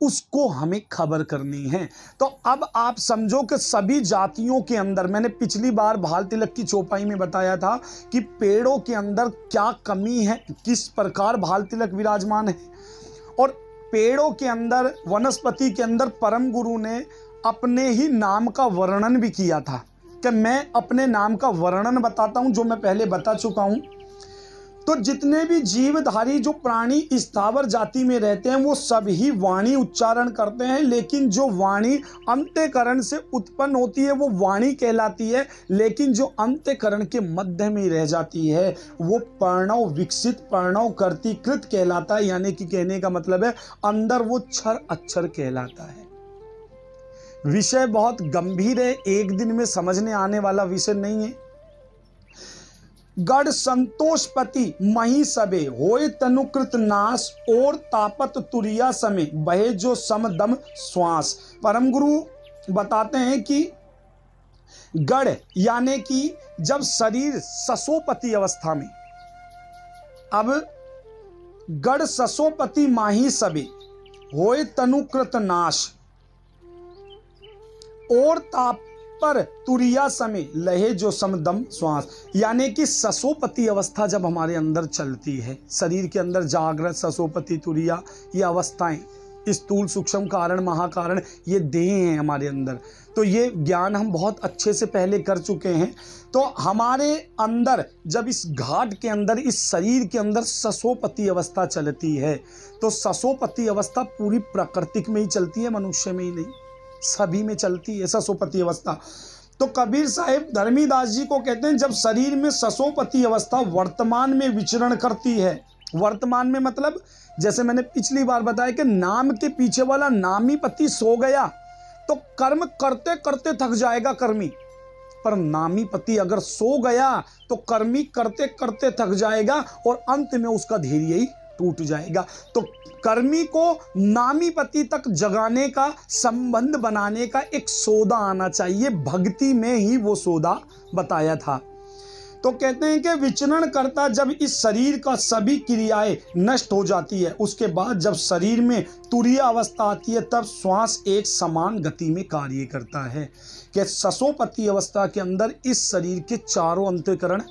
उसको हमें खबर करनी है। तो अब आप समझो कि सभी जातियों के अंदर, मैंने पिछली बार भाल तिलक की चौपाई में बताया था कि पेड़ों के अंदर क्या कमी है, किस प्रकार भाल तिलक विराजमान है, और पेड़ों के अंदर, वनस्पति के अंदर परम गुरु ने अपने ही नाम का वर्णन भी किया था कि मैं अपने नाम का वर्णन बताता हूं, जो मैं पहले बता चुका हूं। तो जितने भी जीवधारी जो प्राणी स्थावर जाति में रहते हैं वो सभी वाणी उच्चारण करते हैं, लेकिन जो वाणी अंतःकरण से उत्पन्न होती है वो वाणी कहलाती है, लेकिन जो अंतःकरण के मध्य में रह जाती है वो प्रणव विकसित, प्रणव कर्तिकृत कहलाता है। यानी कि कहने का मतलब है अंदर वो क्षर अक्षर कहलाता है। विषय बहुत गंभीर है, एक दिन में समझने आने वाला विषय नहीं है। गढ़ संतोषपति मही सबे होए तनुकृत नाश, और तापत तुरिया समय बहे जो समदम श्वास। परम गुरु बताते हैं कि गढ़ यानी कि जब शरीर ससोपति अवस्था में, अब गढ़ ससोपति माही सबे होए तनुकृत नाश, और ताप पर तुरिया समय लहे जो समदम श्वास। यानी कि ससोपति अवस्था जब हमारे अंदर चलती है, शरीर के अंदर जागृत, ससोपति, तुरिया, ये अवस्थाएं, स्थूल सूक्ष्म कारण महाकारण, ये देह हैं हमारे अंदर। तो ये ज्ञान हम बहुत अच्छे से पहले कर चुके हैं। तो हमारे अंदर जब इस घाट के अंदर, इस शरीर के अंदर ससोपति अवस्था चलती है, तो ससोपति अवस्था पूरी प्राकृतिक में ही चलती है, मनुष्य में ही नहीं, सभी में चलती है ससोपति अवस्था। तो कबीर साहिब धर्मीदास जी को कहते हैं जब शरीर में ससोपति अवस्था वर्तमान में विचरण करती है, वर्तमान में मतलब जैसे मैंने पिछली बार बताया कि नाम के पीछे वाला नामी पति सो गया तो कर्म करते करते थक जाएगा कर्मी, पर नामी पति अगर सो गया तो कर्मी करते करते थक जाएगा और अंत में उसका धैर्य ही टूट जाएगा। तो कर्मी को नामी पति तक जगाने का, संबंध बनाने का एक सौदा आना चाहिए, भक्ति में ही वो सौदा बताया था। तो कहते हैं कि विचरण करता जब इस शरीर का सभी क्रियाएं नष्ट हो जाती है, उसके बाद जब शरीर में तुरीय अवस्था आती है तब श्वास एक समान गति में कार्य करता है। कि ससोपति अवस्था के अंदर इस शरीर के चारों अंतःकरण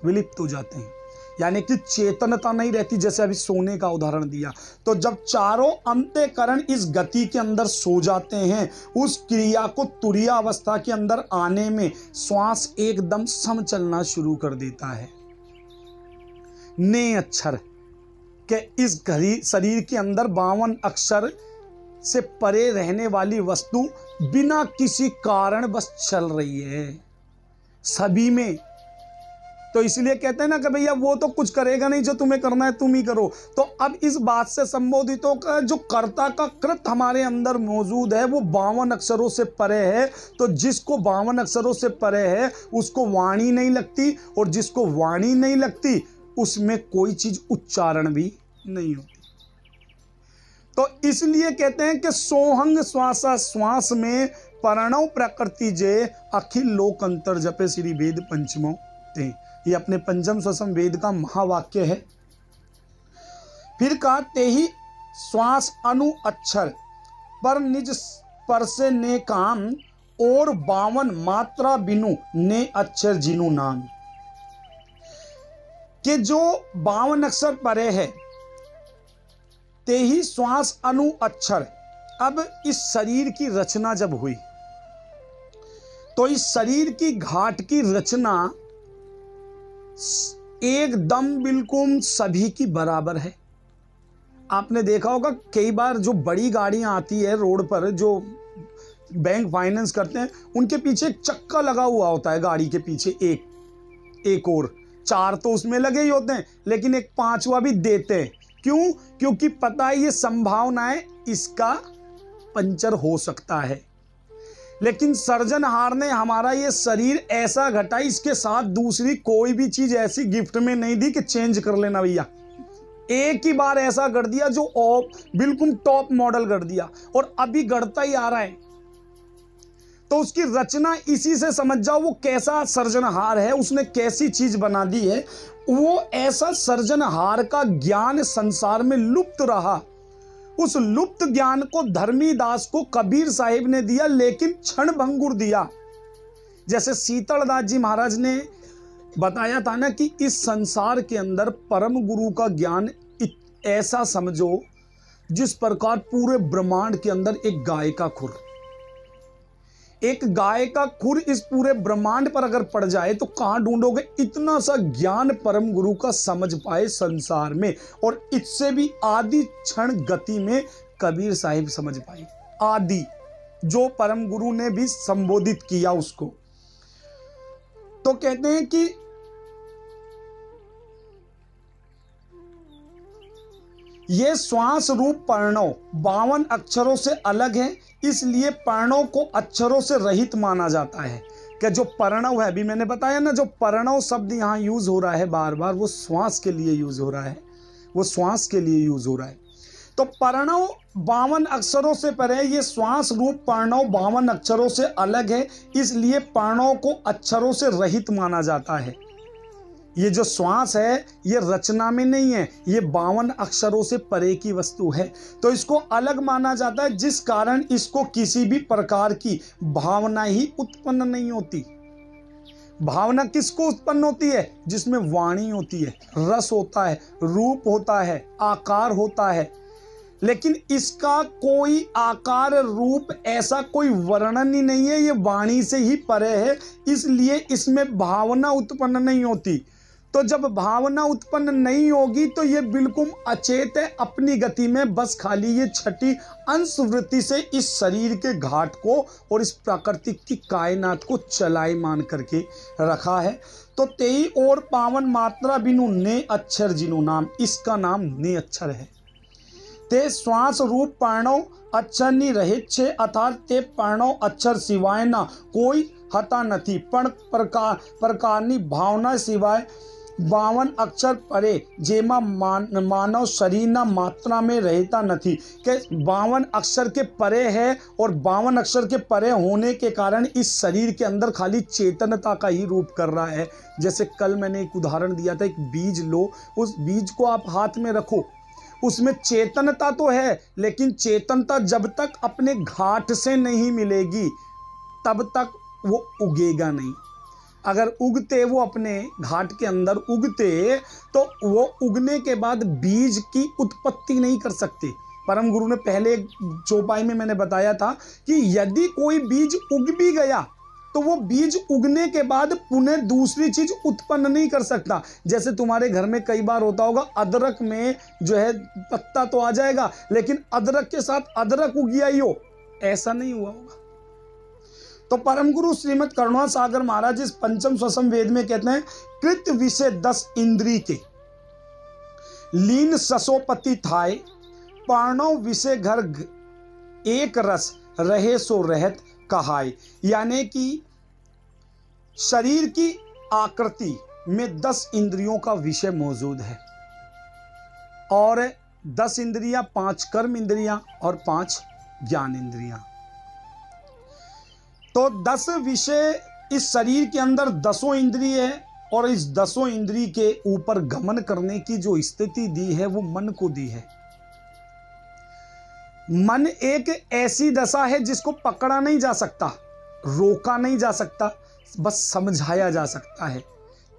विलिप्त हो जाते हैं, यानी कि चेतनता नहीं रहती, जैसे अभी सोने का उदाहरण दिया। तो जब चारों अंतःकरण इस गति के अंदर सो जाते हैं, उस क्रिया को तुरीय अवस्था के अंदर आने में श्वास एकदम सम चलना शुरू कर देता है। ने अक्षर के इस शरीर के अंदर 52 अक्षर से परे रहने वाली वस्तु बिना किसी कारण बस चल रही है सभी में। तो इसलिए कहते हैं ना कि भैया वो तो कुछ करेगा नहीं, जो तुम्हें करना है तुम ही करो। तो अब इस बात से संबोधित होकर जो कर्ता का कृत हमारे अंदर मौजूद है वो 52 अक्षरों से परे है। तो जिसको 52 अक्षरों से परे है उसको वाणी नहीं लगती, और जिसको वाणी नहीं लगती उसमें कोई चीज उच्चारण भी नहीं होती। तो इसलिए कहते हैं कि सोहंग श्वासा श्वास में प्रणव प्रकृति जे अखिल लोक अंतर जपे श्री वेद पंचमो ते। ये अपने पंचम ससम वेद का महावाक्य है। फिर कहा ते ही श्वास अनु अक्षर पर निज स्पर्शे ने काम, और 52 मात्रा बिनु ने अक्षर जिनु नाम। कि जो 52 अक्षर परे है ते ही श्वास अनु अक्षर। अब इस शरीर की रचना जब हुई तो इस शरीर की घाट की रचना एकदम बिल्कुल सभी की बराबर है। आपने देखा होगा कई बार जो बड़ी गाड़ियां आती है रोड पर, जो बैंक फाइनेंस करते हैं, उनके पीछे एक चक्का लगा हुआ होता है, गाड़ी के पीछे एक और 4 तो उसमें लगे ही होते हैं, लेकिन एक 5वां भी देते हैं। क्यों? क्योंकि पता है ये संभावना है इसका पंचर हो सकता है। लेकिन सर्जनहार ने हमारा ये शरीर ऐसा घटा, इसके साथ दूसरी कोई भी चीज ऐसी गिफ्ट में नहीं दी कि चेंज कर लेना भैया। एक ही बार ऐसा कर दिया जो बिल्कुल टॉप मॉडल कर दिया, और अभी गढ़ता ही आ रहा है। तो उसकी रचना इसी से समझ जाओ वो कैसा सर्जनहार है, उसने कैसी चीज बना दी है। वो ऐसा सर्जनहार का ज्ञान संसार में लुप्त रहा, उस लुप्त ज्ञान को धर्मीदास को कबीर साहिब ने दिया, लेकिन क्षण भंगुर दिया। जैसे शीतलदास जी महाराज ने बताया था ना कि इस संसार के अंदर परम गुरु का ज्ञान ऐसा समझो जिस प्रकार पूरे ब्रह्मांड के अंदर एक गाय का खुर, एक गाय का खुर इस पूरे ब्रह्मांड पर अगर पड़ जाए तो कहां ढूंढोगे इतना सा ज्ञान परम गुरु का समझ पाए संसार में। और इससे भी आदि क्षण गति में कबीर साहिब समझ पाए, आदि जो परम गुरु ने भी संबोधित किया उसको। तो कहते हैं कि ये श्वास रूप पर्णव 52 अक्षरों से अलग है, इसलिए पर्णव को अक्षरों से रहित माना जाता है। कि जो पर्णव है, अभी मैंने बताया ना, जो पर्णव शब्द यहाँ यूज हो रहा है बार बार, वो श्वास के लिए यूज हो रहा है, वो श्वास के लिए यूज हो रहा है। तो पर्णव 52 अक्षरों से परे, ये श्वास रूप पर्णव 52 अक्षरों से अलग है, इसलिए पर्णव को अक्षरों से रहित माना जाता है। ये जो श्वास है ये रचना में नहीं है, ये 52 अक्षरों से परे की वस्तु है, तो इसको अलग माना जाता है, जिस कारण इसको किसी भी प्रकार की भावना ही उत्पन्न नहीं होती। भावना किसको उत्पन्न होती है? जिसमें वाणी होती है, रस होता है, रूप होता है, आकार होता है, लेकिन इसका कोई आकार रूप ऐसा कोई वर्णन ही नहीं है, ये वाणी से ही परे है, इसलिए इसमें भावना उत्पन्न नहीं होती। तो जब भावना उत्पन्न नहीं होगी तो ये बिल्कुल अचेत है, अपनी गति में, बस खाली ये छठी अंश वृत्ति से इस शरीर के घाट को और इस प्राकृतिक की कायनात को चलायमान करके रखा है। तो तेई और पावन मात्रा बिनु ने अक्षर जिनु नाम, इसका नाम ने अक्षर है। ते श्वास रूप पर्णव अक्षर नहीं रहे छे, अर्थात ते पर्णव अक्षर सिवाय ना कोई हता नहीं, पण प्रकारनी भावना सिवाय 52 अक्षर परे जेमा मानव शरीर ना मात्रा में रहता नहीं। के 52 अक्षर के परे है और 52 अक्षर के परे होने के कारण इस शरीर के अंदर खाली चेतनता का ही रूप कर रहा है। जैसे कल मैंने एक उदाहरण दिया था, एक बीज लो, उस बीज को आप हाथ में रखो, उसमें चेतनता तो है, लेकिन चेतनता जब तक अपने घाट से नहीं मिलेगी तब तक वो उगेगा नहीं। अगर उगते, वो अपने घाट के अंदर उगते, तो वो उगने के बाद बीज की उत्पत्ति नहीं कर सकते। परम गुरु ने पहले चौपाई में मैंने बताया था कि यदि कोई बीज उग भी गया तो वो बीज उगने के बाद पुनः दूसरी चीज उत्पन्न नहीं कर सकता। जैसे तुम्हारे घर में कई बार होता होगा, अदरक में जो है पत्ता तो आ जाएगा, लेकिन अदरक के साथ अदरक उग गया ही हो, ऐसा नहीं हुआ होगा। तो परम गुरु श्रीमद करुणा सागर महाराज इस पंचम स्वसम वेद में कहते हैं, कृत विषय 10 इंद्री के लीन ससोपति थाय, पाणव विषय घर एक रस रहे सो रहत कहाय। यानी कि शरीर की आकृति में 10 इंद्रियों का विषय मौजूद है, और 10 इंद्रियां, 5 कर्म इंद्रियां और 5 ज्ञान इंद्रियां। तो 10 विषय इस शरीर के अंदर 10 इंद्रिय है, और इस 10 इंद्रिय के ऊपर गमन करने की जो स्थिति दी है वो मन को दी है। मन एक ऐसी दशा है जिसको पकड़ा नहीं जा सकता, रोका नहीं जा सकता, बस समझाया जा सकता है।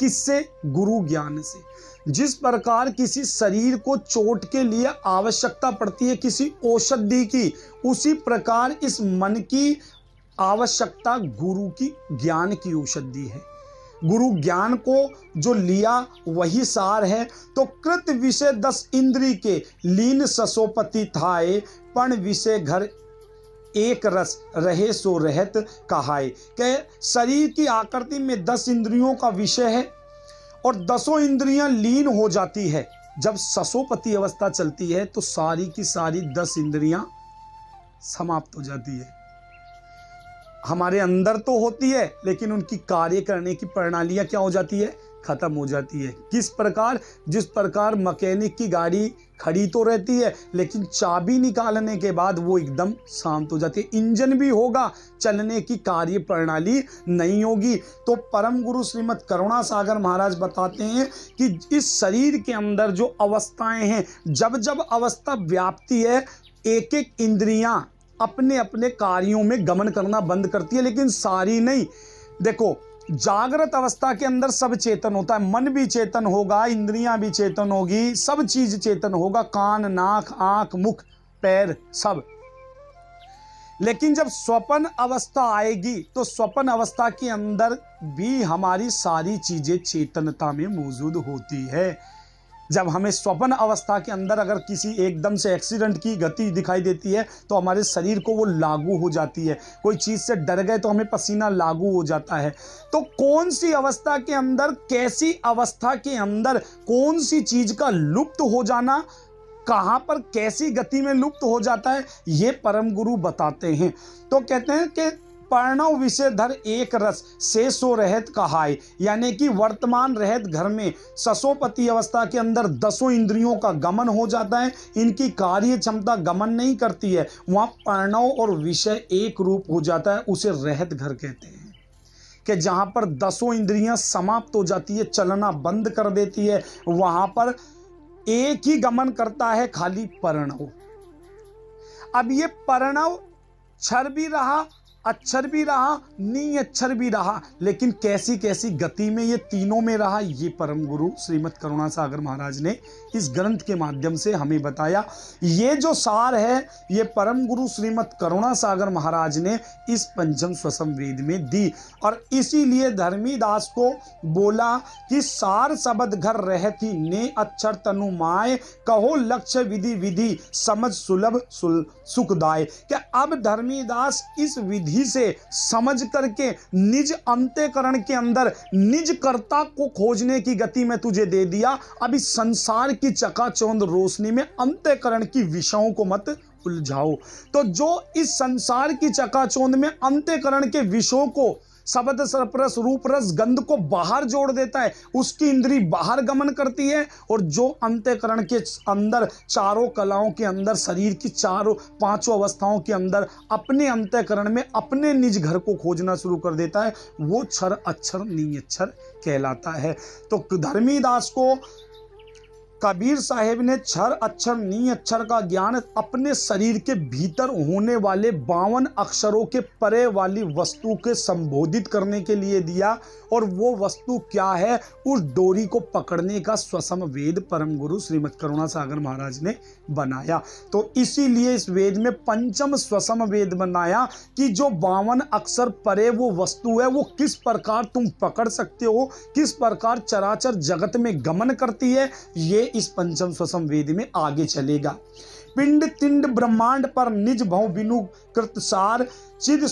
किससे? गुरु ज्ञान से। जिस प्रकार किसी शरीर को चोट के लिए आवश्यकता पड़ती है किसी औषधि की, उसी प्रकार इस मन की आवश्यकता गुरु की ज्ञान की औषधि है। गुरु ज्ञान को जो लिया वही सार है। तो कृत विषय 10 इंद्री के लीन ससोपति थाए, पण विषय घर एक रस रहे सो रहत कहाय। के शरीर की आकृति में 10 इंद्रियों का विषय है और 10 इंद्रियां लीन हो जाती है। जब ससोपति अवस्था चलती है तो सारी की सारी 10 इंद्रियां समाप्त हो जाती है। हमारे अंदर तो होती है, लेकिन उनकी कार्य करने की प्रणालियां क्या हो जाती है? खत्म हो जाती है। किस प्रकार? जिस प्रकार मैकेनिक की गाड़ी खड़ी तो रहती है लेकिन चाबी निकालने के बाद वो एकदम शांत हो जाती है। इंजन भी होगा, चलने की कार्य प्रणाली नहीं होगी। तो परम गुरु श्रीमद करुणा सागर महाराज बताते हैं कि इस शरीर के अंदर जो अवस्थाएं हैं, जब जब अवस्था व्याप्ति है, एक एक इंद्रियां अपने अपने कार्यों में गमन करना बंद करती है, लेकिन सारी नहीं। देखो, जागृत अवस्था के अंदर सब चेतन होता है, मन भी चेतन होगा, इंद्रियां भी चेतन होगी, सब चीज चेतन होगा, कान, नाक, आंख, मुख, पैर, सब। लेकिन जब स्वप्न अवस्था आएगी तो स्वप्न अवस्था के अंदर भी हमारी सारी चीजें चेतनता में मौजूद होती है। जब हमें स्वप्न अवस्था के अंदर अगर किसी एकदम से एक्सीडेंट की गति दिखाई देती है तो हमारे शरीर को वो लागू हो जाती है। कोई चीज़ से डर गए तो हमें पसीना लागू हो जाता है। तो कौन सी अवस्था के अंदर, कैसी अवस्था के अंदर कौन सी चीज़ का लुप्त हो जाना, कहाँ पर कैसी गति में लुप्त हो जाता है, ये परम गुरु बताते हैं। तो कहते हैं कि पर्णव विषय धर एक रस से सो रहत कहाय, यानी कि वर्तमान रहत घर में ससोपति अवस्था के अंदर 10 इंद्रियों का गमन हो जाता है, इनकी कार्य क्षमता गमन नहीं करती है। वहाँ पर्णव और विषय एक रूप हो जाता है, उसे रहत घर कहते हैं। कि जहाँ पर 10 इंद्रियां समाप्त हो जाती है, चलना बंद कर देती है, वहाँ पर एक ही गमन करता है, खाली पर्णव। अब ये पर्णव क्षर भी रहा, अक्षर भी रहा, नी अक्षर भी रहा, लेकिन कैसी कैसी गति में ये तीनों में रहा, ये परम गुरु श्रीमद करुणा सागर महाराज ने इस ग्रंथ के माध्यम से हमें बताया। ये जो सार है, ये परम गुरु श्रीमद करुणा सागर महाराज ने इस पंचम स्वसम वेद में दी। और इसीलिए धर्मीदास को बोला कि सार शब्द घर रहती ने अक्षर तनु माय, कहो लक्ष्य विधि विधि समझ सुलभ सुखदाय। क्या अब धर्मीदास इस विधि से समझ करके निज अंतःकरण के अंदर निज कर्ता को खोजने की गति में तुझे दे दिया। अब इस संसार की चकाचौंध रोशनी में अंतःकरण की विषयों को मत उलझाओ। तो जो इस संसार की चकाचौंध में अंतःकरण के विषयों को, शब्द सरप्रस रूप रस गंध को बाहर जोड़ देता है, उसकी इंद्री बाहर गमन करती है। और जो अंतःकरण के अंदर चारों कलाओं के अंदर, शरीर की चारों 5 अवस्थाओं के अंदर अपने अंतःकरण में अपने निज घर को खोजना शुरू कर देता है, वो क्षर अक्षर नी अक्षर कहलाता है। तो धर्मीदास को कबीर साहेब ने क्षर अक्षर नी अक्षर का ज्ञान अपने शरीर के भीतर होने वाले 52 अक्षरों के परे वाली वस्तु के संबोधित करने के लिए दिया। और वो वस्तु क्या है, उस डोरी को पकड़ने का स्वसम वेद परम गुरु श्रीमद करुणा सागर महाराज ने बनाया। तो इसीलिए इस वेद में पंचम स्वसम वेद बनाया कि जो 52 अक्षर परे वो वस्तु है, वो किस प्रकार तुम पकड़ सकते हो, किस प्रकार चराचर जगत में गमन करती है, ये इस पंचम स्वसम वेद में आगे चलेगा। पिंड तिंड ब्रह्मांड पर निज भव बिनु कृतसार, चिद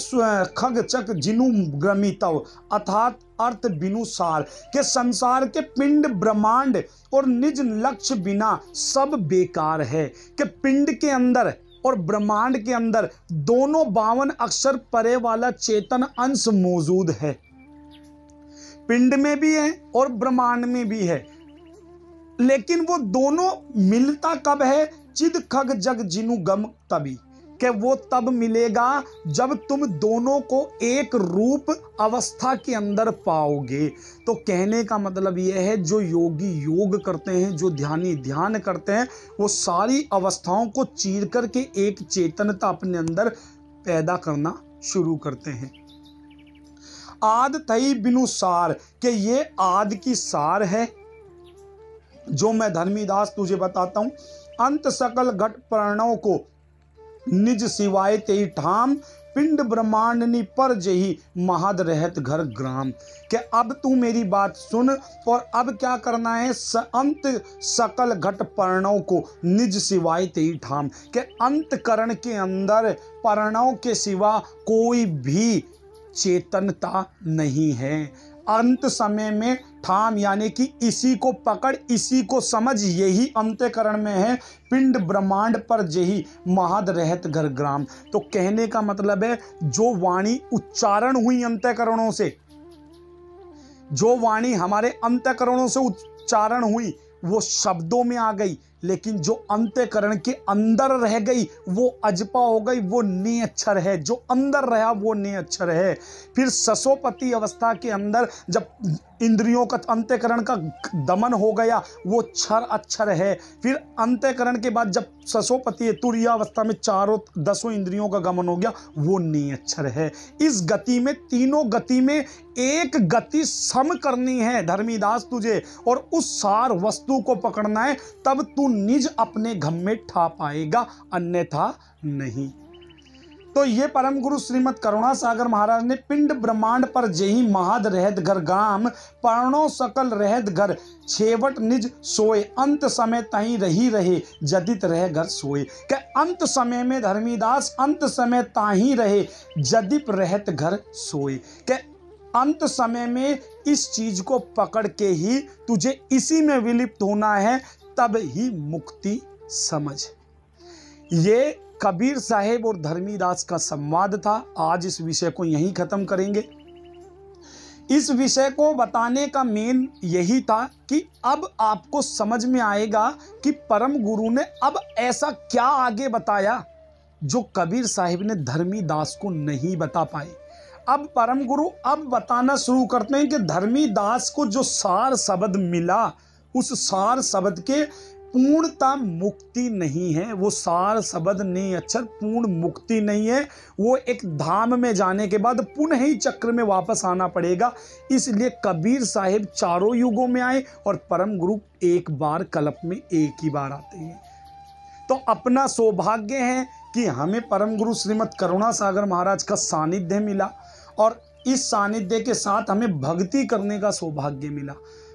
खग चक जिनु ग्रमितव अर्थात अर्थ बिनु सार। के संसार के पिंड ब्रह्मांड और निज लक्ष्य बिना सब बेकार है। कि पिंड के अंदर और ब्रह्मांड के अंदर दोनों 52 अक्षर परे वाला चेतन अंश मौजूद है। पिंड में भी है और ब्रह्मांड में भी है, लेकिन वो दोनों मिलता कब है, चिद खग जग जिनु गम तभी। कि वो तब मिलेगा जब तुम दोनों को एक रूप अवस्था के अंदर पाओगे। तो कहने का मतलब यह है, जो योगी योग करते हैं, जो ध्यानी ध्यान करते हैं, वो सारी अवस्थाओं को चीर करके एक चेतनता अपने अंदर पैदा करना शुरू करते हैं। आद तई बिनु सार, कि ये आद की सार है जो मैं धर्मीदास तुझे बताता हूं। अंत सकल घट प्रणव को निज सिवाय तेई ठाम, पिंड ब्रह्मांड नि पर जही महद रहत घर ग्राम। कि अब तू मेरी बात सुन और अब क्या करना है, अंत सकल घट प्रणव को निज सिवाय तेई ठाम। कि अंतकरण के अंदर प्रणव के सिवा कोई भी चेतनता नहीं है। अंत समय में ठाम यानी कि इसी को पकड़, इसी को समझ, यही अंतःकरण में है। पिंड ब्रह्मांड पर जही महद रहत घर ग्राम। तो कहने का मतलब है, जो वाणी उच्चारण हुई अंतःकरणों से, जो वाणी हमारे अंतःकरणों से उच्चारण हुई वो शब्दों में आ गई, लेकिन जो अंतःकरण के अंदर रह गई वो अजपा हो गई, वो नी अक्षर है। जो अंदर रहा वो नी अक्षर है। फिर ससोपति अवस्था के अंदर जब इंद्रियों का अंतःकरण का दमन हो गया वो क्षर अक्षर है। फिर अंतःकरण के बाद जब ससोपति तुरीयावस्था में चारों 10 इंद्रियों का गमन हो गया वो नी अक्षर है। इस गति में, तीनों गति में एक गति सम करनी है धर्मीदास तुझे, और उस सार वस्तु को पकड़ना है, तब तू निज अपने घम में ठा पाएगा, अन्यथा नहीं। तो ये परम गुरु श्रीमद करुणा सागर महाराज ने पिंड ब्रह्मांड पर जेहि महाद रहत घर गाम, पर्णो सकल रहत घर छेवट निज सोए, अंत समय तहीं रही रहे जदित रह घर सोए। के अंत समय में धर्मीदास अंत समय ताही रहे जदिप रहत घर सोए। के अंत समय में इस चीज को पकड़ के ही तुझे इसी में विलिप्त होना है, तब ही मुक्ति समझ। ये कबीर साहेब और धर्मीदास का संवाद था। आज इस विषय को यहीं खत्म करेंगे। इस विषय को बताने का मेन यही था कि अब आपको समझ में आएगा कि परम गुरु ने अब ऐसा क्या आगे बताया जो कबीर साहिब ने धर्मीदास को नहीं बता पाए। अब परम गुरु अब बताना शुरू करते हैं कि धर्मीदास को जो सार शब्द मिला, उस सार शब्द के पूर्णता मुक्ति नहीं है। वो सार शब्द नहीं अक्षर पूर्ण मुक्ति नहीं है। वो एक धाम में जाने के बाद पुनः ही चक्र में वापस आना पड़ेगा। इसलिए कबीर साहिब चारों युगों में आए और परम गुरु एक बार कल्प में एक ही बार आते हैं। तो अपना सौभाग्य है कि हमें परम गुरु श्रीमद करुणा सागर महाराज का सानिध्य मिला, और इस सानिध्य के साथ हमें भक्ति करने का सौभाग्य मिला।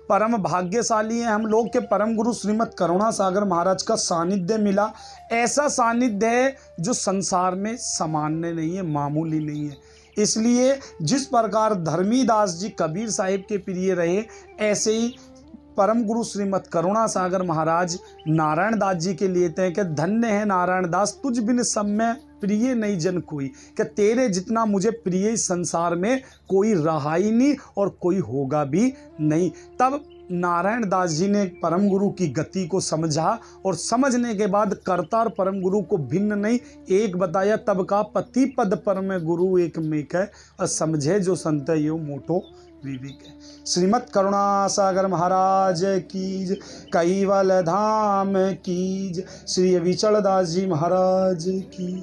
परम भाग्यशाली हैं हम लोग के परम गुरु श्रीमद करुणा सागर महाराज का सानिध्य मिला। ऐसा सानिध्य है जो संसार में सामान्य नहीं है, मामूली नहीं है। इसलिए जिस प्रकार धर्मीदास जी कबीर साहिब के प्रिय रहे, ऐसे ही परम गुरु श्रीमद करुणा सागर महाराज नारायण दास जी के लिए थे कि धन्य है नारायण दास, तुझ बिन सब में प्रिय नहीं जन कोई, कि तेरे जितना मुझे प्रिय इस संसार में कोई रहा ही नहीं और कोई होगा भी नहीं। तब नारायण दास जी ने परम गुरु की गति को समझा, और समझने के बाद कर्ता परम गुरु को भिन्न नहीं एक बताया। तब का पति पद परम गुरु एक मेक है, और समझे जो संत यो मोटो विवेक है। श्रीमद करुणा सागर महाराज कीज, कैवल धाम कीज, श्री विचल दास जी महाराज की।